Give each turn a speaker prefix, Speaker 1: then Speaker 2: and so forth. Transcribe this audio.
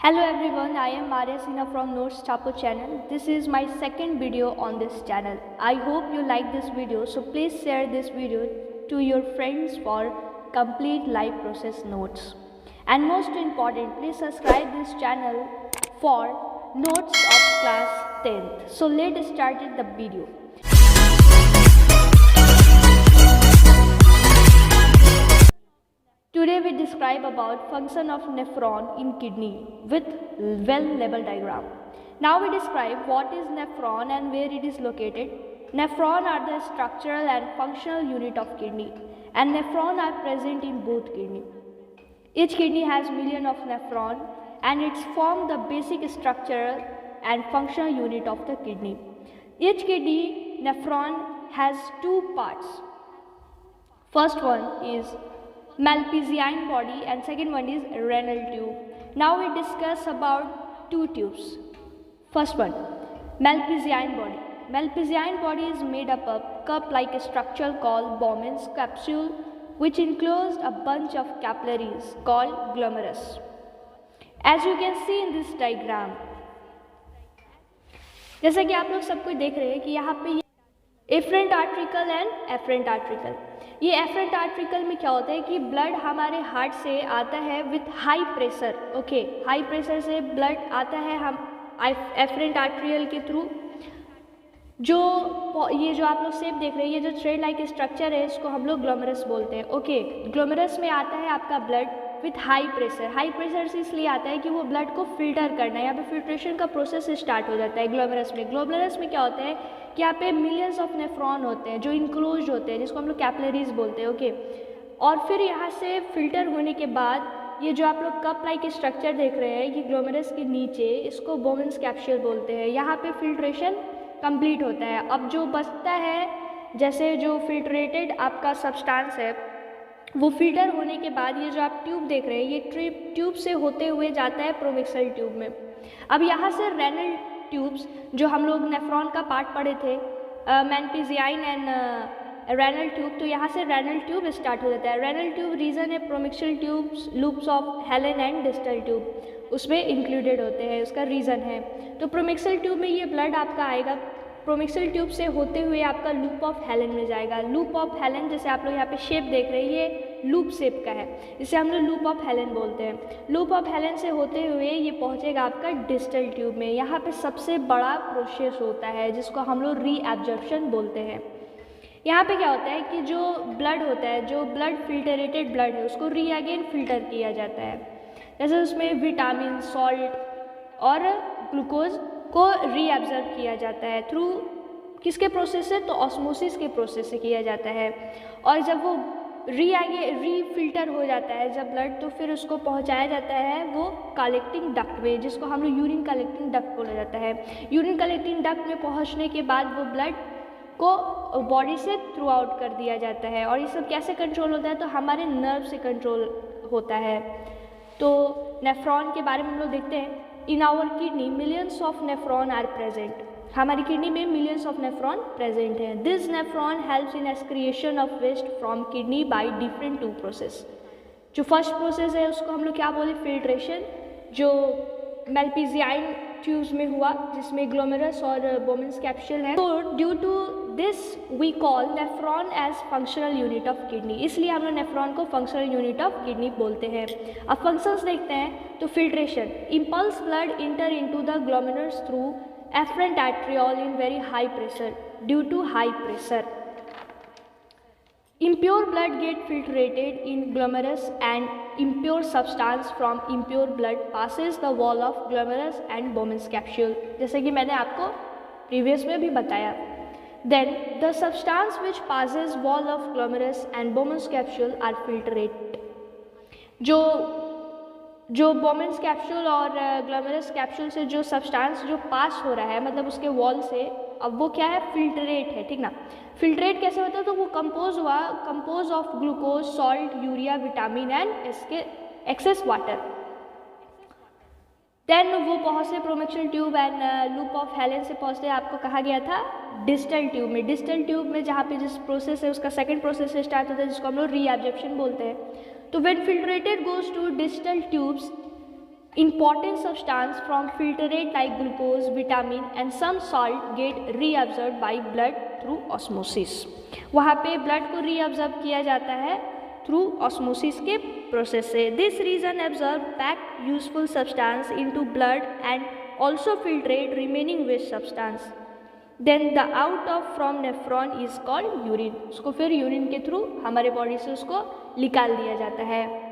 Speaker 1: Hello everyone, I am Maria Sina from Notes Chapo channel. This is my second video on this channel. I hope you like this video, so please share this video to your friends for complete life process notes. And most important, please subscribe this channel for notes of class 10th. So let's start the video. Today we describe about function of nephron in kidney with well-labeled diagram. Now we describe what is nephron and where it is located. Nephron are the structural and functional unit of kidney, and nephron are present in both kidney. Each kidney has million of nephron and it's form the basic structural and functional unit of the kidney. Each kidney nephron has two parts. First one is Malpighian body and second one is renal tube. Now we discuss about two tubes. First one, Malpighian body. Malpighian body is made up of cup-like structure called Bowman's capsule, which enclosed a bunch of capillaries called glomerulus. As you can see in this diagram, जैसा कि आप लोग सब कुछ देख रहे हैं कि यहाँ पे एफरेंट आर्ट्रिकल एंड एफरेंट आर्ट्रिकल। ये एफरेंट आर्ट्रिकल में क्या होता है कि ब्लड हमारे हार्ट से आता है with high pressure. Okay, high pressure से ब्लड आता है हम एफरेंट आर्ट्रियल के थ्रू। ये जो आप लोग शेप देख रहे हैं, ये जो थ्रेड लाइक स्ट्रक्चर है, इसको हम लोग ग्लोमेरुलस बोलते हैं। ओके, ग्लोमेरुलस में आता है आपका blood with high pressure. High pressure से इसलिए आता है कि वो ब्लड को फिल्टर करना है, यहाँ पे फिल्ट्रेशन का प्रोसेस स्टार्ट हो जाता है ग्लोमेरुलस में। ग्लोमेरुलस में क्या होता है कि यहाँ पे मिलियंस ऑफ नेफ्रॉन होते हैं जो इंक्लोज होते हैं, जिसको हम लोग कैपिलरीज बोलते हैं। ओके, और फिर यहाँ से फिल्टर होने के बाद ये जो आप लोग कप लाइक स्ट्रक्चर देख रहे हैं, ये ग्लोमेरुलस के नीचे, इसको बोमेन्स कैप्सूल बोलते हैं। यहाँ पे फिल्ट्रेशन कंप्लीट होता है। अब जो बचता है, जैसे जो फिल्ट्रेटेड आपका सब्सटेंस है, वो फिल्टर होने के बाद ये जो आप ट्यूब देख रहे हैं, ये ट्यूब से होते हुए जाता है प्रोमिक्सल ट्यूब में। अब यहाँ से रेनल ट्यूब्स, जो हम लोग नेफ्रॉन का पार्ट पढ़े थे, मैलपिजियाइन एंड रेनल ट्यूब, तो यहाँ से रेनल ट्यूब स्टार्ट हो जाता है। रेनल ट्यूब रीजन है प्रोमिक्सल ट्यूब्स, लूप्स ऑफ हेलन एंड डिस्टल ट्यूब उसमें इंक्लूडेड होते हैं, उसका रीज़न है। तो प्रोमिक्सल ट्यूब में ये ब्लड आपका आएगा, प्रोमिक्सल ट्यूब से होते हुए आपका लूप ऑफ हेलन में जाएगा। लूप ऑफ हेलन, जैसे आप लोग यहाँ पे शेप देख रहे हैं, ये लूप शेप का है, इसे हम लोग लूप ऑफ हेलन बोलते हैं। लूप ऑफ हेलन से होते हुए ये पहुँचेगा आपका डिस्टल ट्यूब में। यहाँ पे सबसे बड़ा प्रोसेस होता है जिसको हम लोग रीएब्जॉर्प्शन बोलते हैं। यहाँ पे क्या होता है कि जो ब्लड होता है, जो ब्लड फिल्टरेटेड ब्लड है, उसको री अगेन फिल्टर किया जाता है। जैसे उसमें विटामिन, सॉल्ट और ग्लूकोज को रीअब्जॉर्ब किया जाता है थ्रू किसके प्रोसेस से, तो ऑस्मोसिस के प्रोसेस से किया जाता है। और जब वो री फिल्टर हो जाता है जब ब्लड, तो फिर उसको पहुंचाया जाता है वो कलेक्टिंग डक्ट में, जिसको हम लोग यूरिन कलेक्टिंग डक्ट बोला जाता है। यूरिन कलेक्टिंग डक्ट में पहुंचने के बाद वो ब्लड को बॉडी से थ्रू आउट कर दिया जाता है। और ये सब कैसे कंट्रोल होता है, तो हमारे नर्व से कंट्रोल होता है। तो नेफ्रॉन के बारे में हम लोग देखते हैं। In our kidney millions of nephron are present. हमारी किडनी में मिलियंस ऑफ नेफ्रॉन प्रेजेंट है। This nephron helps in excretion of waste from kidney by different two process. जो फर्स्ट प्रोसेस है उसको हम लोग क्या बोले, फिल्ट्रेशन, जो मैलपिजियाइन ट्यूब्स में हुआ, जिसमें ग्लोमेरुलस और बोमेन्स कैप्सूल है। तो due to this we call nephron as functional unit of kidney. इसलिए हम लोग नेफ्रॉन को फंक्शनल यूनिट ऑफ किडनी बोलते हैं। अब फंक्शंस देखते हैं। तो filtration, impure blood enter into the glomerulus through afferent arteriole in very high pressure due to high pressure. Impure blood get filtrated in glomerulus and impure substance from impure blood passes the wall of glomerulus and Bowman's capsule, जैसे कि मैंने आपको previous में भी बताया। Then the substance which passes wall of glomerulus and Bowman's capsule are filtrate। जो Bowman's capsule और glomerulus capsule से जो सब्सटेंस जो पास हो रहा है, मतलब उसके वॉल से, अब वो क्या है, फिल्ट्रेट है, ठीक ना। फिल्ट्रेट कैसे होता है, तो वो compose of glucose, salt, urea, vitamin and इसके एक्सेस वाटर। देन वो पहुँचते proximal tube and loop of हेलन से पहुँचते, आपको कहा गया था डिस्टल ट्यूब में। डिस्टल ट्यूब में जहाँ पे जिस प्रोसेस है उसका सेकंड प्रोसेस से स्टार्ट होता है, जिसको हम लोग रीएब्जॉर्प्शन बोलते हैं। तो when filtrated goes to distal tubes important substance from filtrate like glucose, vitamin and some salt get reabsorbed by blood through osmosis. वहाँ पे blood को reabsorb किया जाता है through osmosis के process से. This region absorb back useful substance into blood and also filtrate remaining waste substance. Then the out of from nephron is called urine. उसको फिर urine के through हमारे body से उसको निकाल दिया जाता है.